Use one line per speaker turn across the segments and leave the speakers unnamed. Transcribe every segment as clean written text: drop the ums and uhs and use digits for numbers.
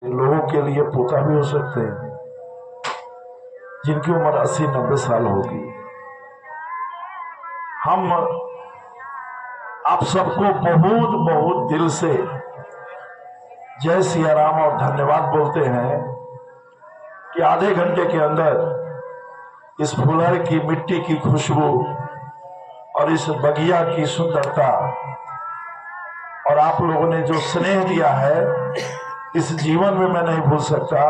लोगों के लिए पोता भी हो सकते हैं जिनकी उम्र 80-90 साल होगी। हम आप सबको बहुत बहुत दिल से जय सिया राम और धन्यवाद बोलते हैं कि आधे घंटे के अंदर इस फुलहर की मिट्टी की खुशबू और इस बगिया की सुंदरता और आप लोगों ने जो स्नेह दिया है इस जीवन में मैं नहीं भूल सकता।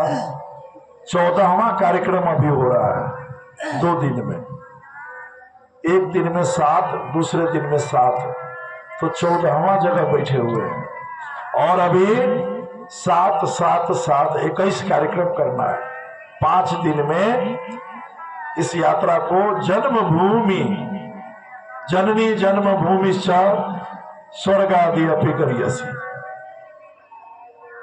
14वां कार्यक्रम अभी हो रहा है 2 दिन में, एक दिन में 7, दूसरे दिन में 7, तो 14वां जगह बैठे हुए हैं और अभी 7, 7, 7, 21 कार्यक्रम करना है। 5 दिन में इस यात्रा को जन्मभूमि जननी जन्मभूमि स्वर्गादि अपि करियसी,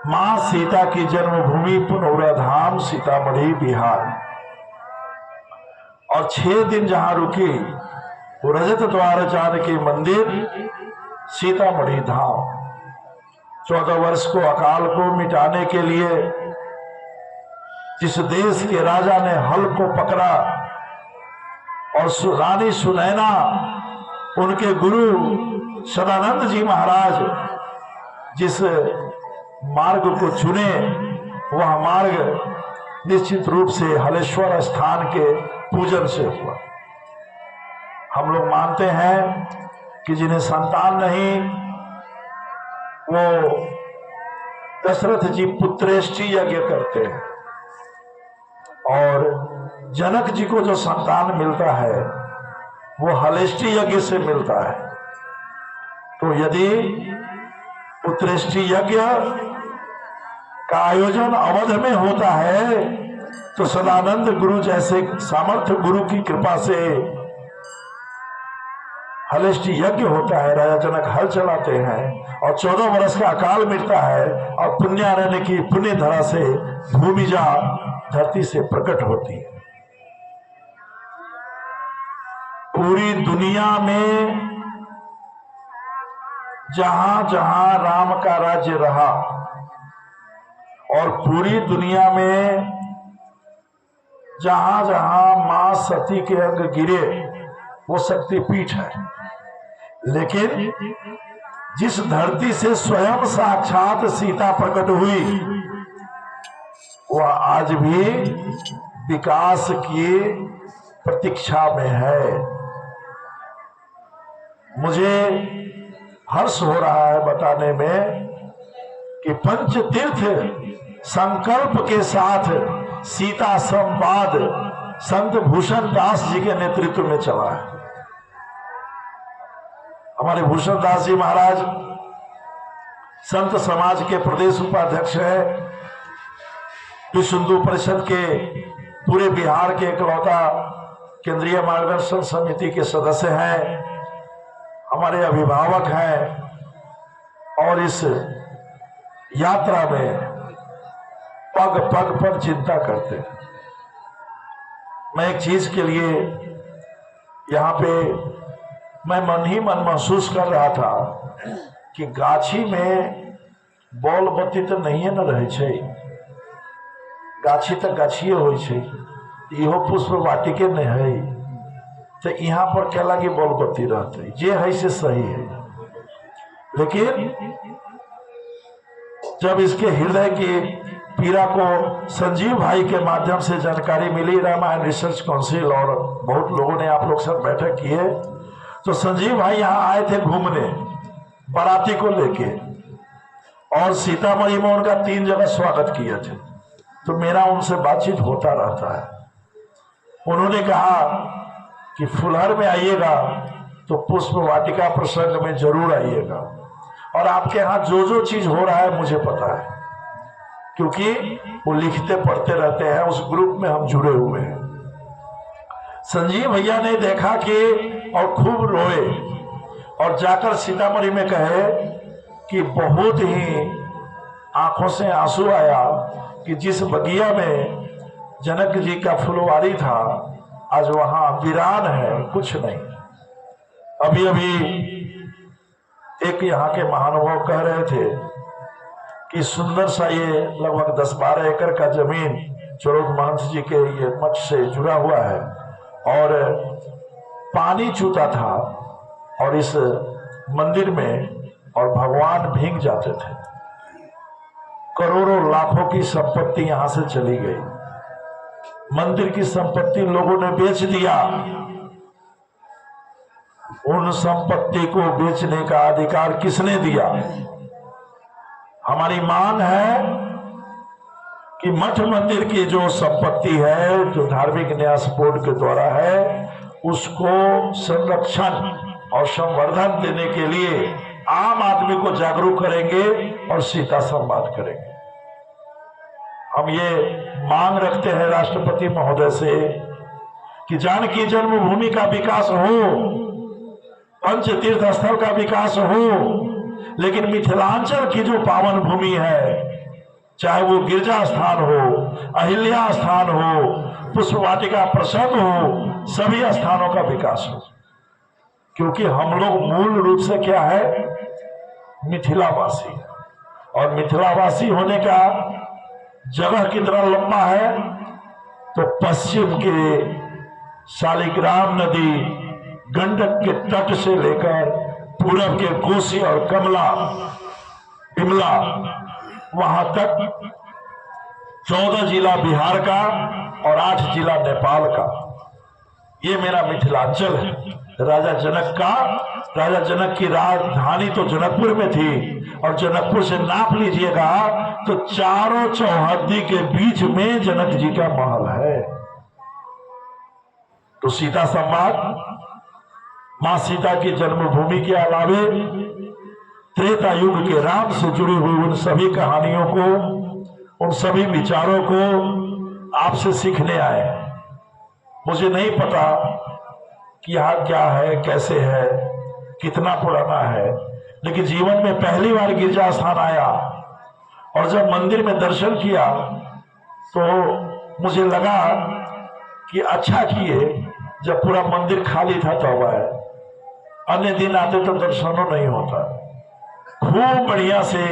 मां सीता की जन्मभूमि पुनौरा धाम सीतामढ़ी बिहार। और 6 दिन जहां रुकी वो रजत द्वार जानकी मंदिर सीतामढ़ी धाम। 14 वर्ष को अकाल को मिटाने के लिए जिस देश के राजा ने हल को पकड़ा और रानी सुनैना उनके गुरु सदानंद जी महाराज जिस मार्ग को चुने वह मार्ग निश्चित रूप से हलेश्वर स्थान के पूजन से हुआ। हम लोग मानते हैं कि जिन्हें संतान नहीं वो दशरथ जी पुत्रेष्टि यज्ञ करते हैं और जनक जी को जो संतान मिलता है वो हलेष्टि यज्ञ से मिलता है। तो यदि पुत्रेष्टि यज्ञ का आयोजन अवध में होता है तो सदानंद गुरु जैसे सामर्थ्य गुरु की कृपा से हलेष्टि यज्ञ होता है। राजा जनक हल चलाते हैं और 14 वर्ष का अकाल मिटता है और पुण्यारण्य की पुण्य धरा से भूमिजा धरती से प्रकट होती है। पूरी दुनिया में जहां जहां राम का राज्य रहा और पूरी दुनिया में जहां जहां मां सती के अंग गिरे वो शक्तिपीठ है। लेकिन जिस धरती से स्वयं साक्षात सीता प्रकट हुई वह आज भी विकास की प्रतीक्षा में है। मुझे हर्ष हो रहा है बताने में कि पंचतीर्थ संकल्प के साथ सीता संवाद संत भूषण दास जी के नेतृत्व में चला है। हमारे भूषण दास जी महाराज संत समाज के प्रदेश उपाध्यक्ष है, विश्व हिंदू परिषद के पूरे बिहार के इकलौता केंद्रीय मार्गदर्शन समिति के सदस्य हैं, हमारे अभिभावक हैं और इस यात्रा में पग पग पर चिंता करते हैं। मैं एक चीज के लिए यहाँ पे मैं मन ही मन महसूस कर रहा था कि गाछी में बॉल बत्ती तो नहीं न रहे छे, गाछी तो गाछिए हो छे, इहो पुष्प वाटिके नहीं है तो यहाँ पर क्या लगी बॉल बत्ती रहते जे है से सही है। लेकिन जब इसके हृदय की पीड़ा को संजीव भाई के माध्यम से जानकारी मिली, रामायण रिसर्च काउंसिल और बहुत लोगों ने आप लोग सब बैठक की है, तो संजीव भाई यहाँ आए थे घूमने बाराती को लेके और सीतामढ़ी में उनका 3 जगह स्वागत किए थे। तो मेरा उनसे बातचीत होता रहता है। उन्होंने कहा कि फुलहर में आइएगा तो पुष्प वाटिका प्रसंग में जरूर आइएगा और आपके यहाँ जो जो चीज हो रहा है मुझे पता है क्योंकि वो लिखते पढ़ते रहते हैं, उस ग्रुप में हम जुड़े हुए हैं। संजीव भैया ने देखा कि और खूब रोए और जाकर सीतामढ़ी में कहे कि बहुत ही आंखों से आंसू आया कि जिस बगिया में जनक जी का फुलवारी था आज वहां वीरान है, कुछ नहीं। अभी अभी एक यहाँ के महानुभाव कह रहे थे कि सुंदर सा ये लगभग 10-12 एकड़ का जमीन चोरोद महंत जी के ये मठ से जुड़ा हुआ है और पानी चूता था और इस मंदिर में और भगवान भीग जाते थे। करोड़ों लाखों की संपत्ति यहां से चली गई। मंदिर की संपत्ति लोगों ने बेच दिया। उन संपत्ति को बेचने का अधिकार किसने दिया? हमारी मांग है कि मठ मंदिर की जो संपत्ति है, जो धार्मिक न्यास बोर्ड के द्वारा है, उसको संरक्षण और संवर्धन देने के लिए आम आदमी को जागरूक करेंगे और सीता संवाद करेंगे। हम ये मांग रखते हैं राष्ट्रपति महोदय से कि जानकी जन्मभूमि का विकास हो, पंच तीर्थ स्थल का विकास हो, लेकिन मिथिलांचल की जो पावन भूमि है, चाहे वो गिरजा स्थान हो, अहिल्या स्थान हो, पुष्प वाटिका प्रसन्न हो, सभी स्थानों का विकास हो। क्योंकि हम लोग मूल रूप से क्या है, मिथिलावासी, और मिथिलावासी होने का जगह कितना लंबा है तो पश्चिम के शालिग्राम नदी गंडक के तट से लेकर पूरब के कोसी और कमला बिमला वहां तक 14 जिला बिहार का और 8 जिला नेपाल का, ये मेरा मिथिलांचल है। राजा जनक की राजधानी तो जनकपुर में थी और जनकपुर से नाप लीजिएगा तो चारों चौहद्दी के बीच में जनक जी का महल है। तो सीता संवाद, मां सीता की जन्मभूमि के अलावे त्रेता युग के राम से जुड़ी हुई उन सभी कहानियों को, उन सभी विचारों को आपसे सीखने आए। मुझे नहीं पता कि यहाँ क्या है, कैसे है, कितना पुराना है, लेकिन जीवन में पहली बार गिरजा स्थान आया और जब मंदिर में दर्शन किया तो मुझे लगा कि अच्छा किए जब पूरा मंदिर खाली था तब आए। अन्य दिन आते तो दर्शनों नहीं होता। खूब बढ़िया से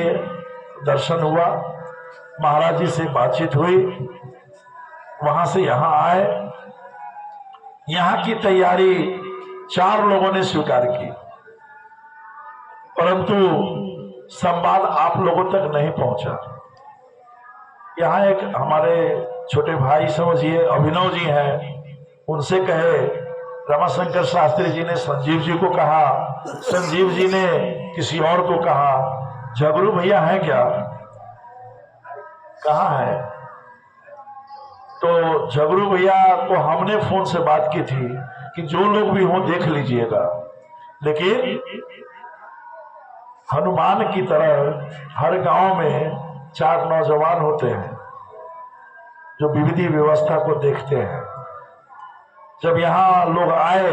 दर्शन हुआ, महाराज जी से बातचीत हुई, वहां से यहां आए। यहां की तैयारी 4 लोगों ने स्वीकार की, परंतु संवाद आप लोगों तक नहीं पहुंचा। यहां एक हमारे छोटे भाई समझिए अभिनव जी हैं, उनसे कहे, रमाशंकर शास्त्री जी ने संजीव जी को कहा, संजीव जी ने किसी और को कहा, झगरू भैया हैं क्या, कहाँ है? तो झगरू भैया को हमने फोन से बात की थी कि जो लोग भी हों देख लीजिएगा, लेकिन हनुमान की तरह हर गांव में 4 नौजवान होते हैं जो विविधि व्यवस्था को देखते हैं। जब यहां लोग आए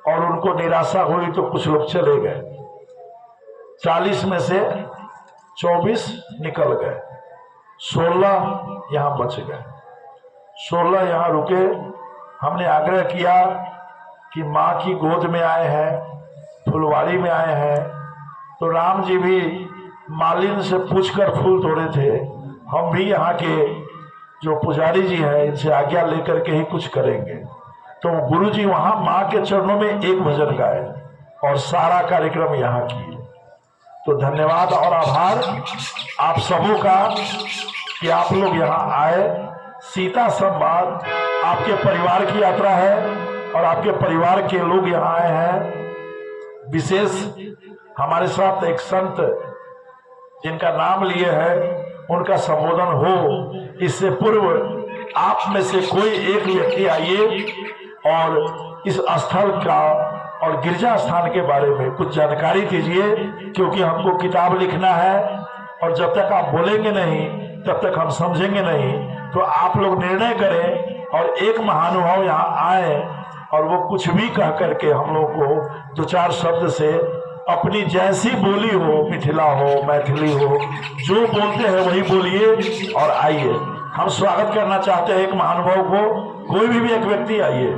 और उनको निराशा हुई तो कुछ लोग चले गए। 40 में से 24 निकल गए, 16 यहां बच गए, 16 यहां रुके। हमने आग्रह किया कि माँ की गोद में आए हैं, फुलवाड़ी में आए हैं, तो राम जी भी मालिन से पूछकर फूल तोड़े थे। हम भी यहाँ के जो पुजारी जी हैं इनसे आज्ञा लेकर के ही कुछ करेंगे। तो गुरु जी वहाँ माँ के चरणों में एक भजन गाए और सारा कार्यक्रम यहाँ किए। तो धन्यवाद और आभार आप सबों का कि आप लोग यहाँ आए। सीता संवाद आपके परिवार की यात्रा है और आपके परिवार के लोग यहाँ आए हैं। विशेष हमारे साथ एक संत जिनका नाम लिए है उनका संबोधन हो, इससे पूर्व आप में से कोई एक व्यक्ति आइए और इस स्थल का और गिरजा स्थान के बारे में कुछ जानकारी दीजिए, क्योंकि हमको किताब लिखना है और जब तक आप बोलेंगे नहीं तब तक हम समझेंगे नहीं। तो आप लोग निर्णय करें और एक महानुभाव यहाँ आए और वो कुछ भी कह करके हम लोग को 2-4 शब्द से अपनी जैसी बोली हो, मिथिला हो, मैथिली हो, जो बोलते हैं वही बोलिए और आइए। हम स्वागत करना चाहते हैं एक महानुभाव को। कोई भी एक व्यक्ति आइए।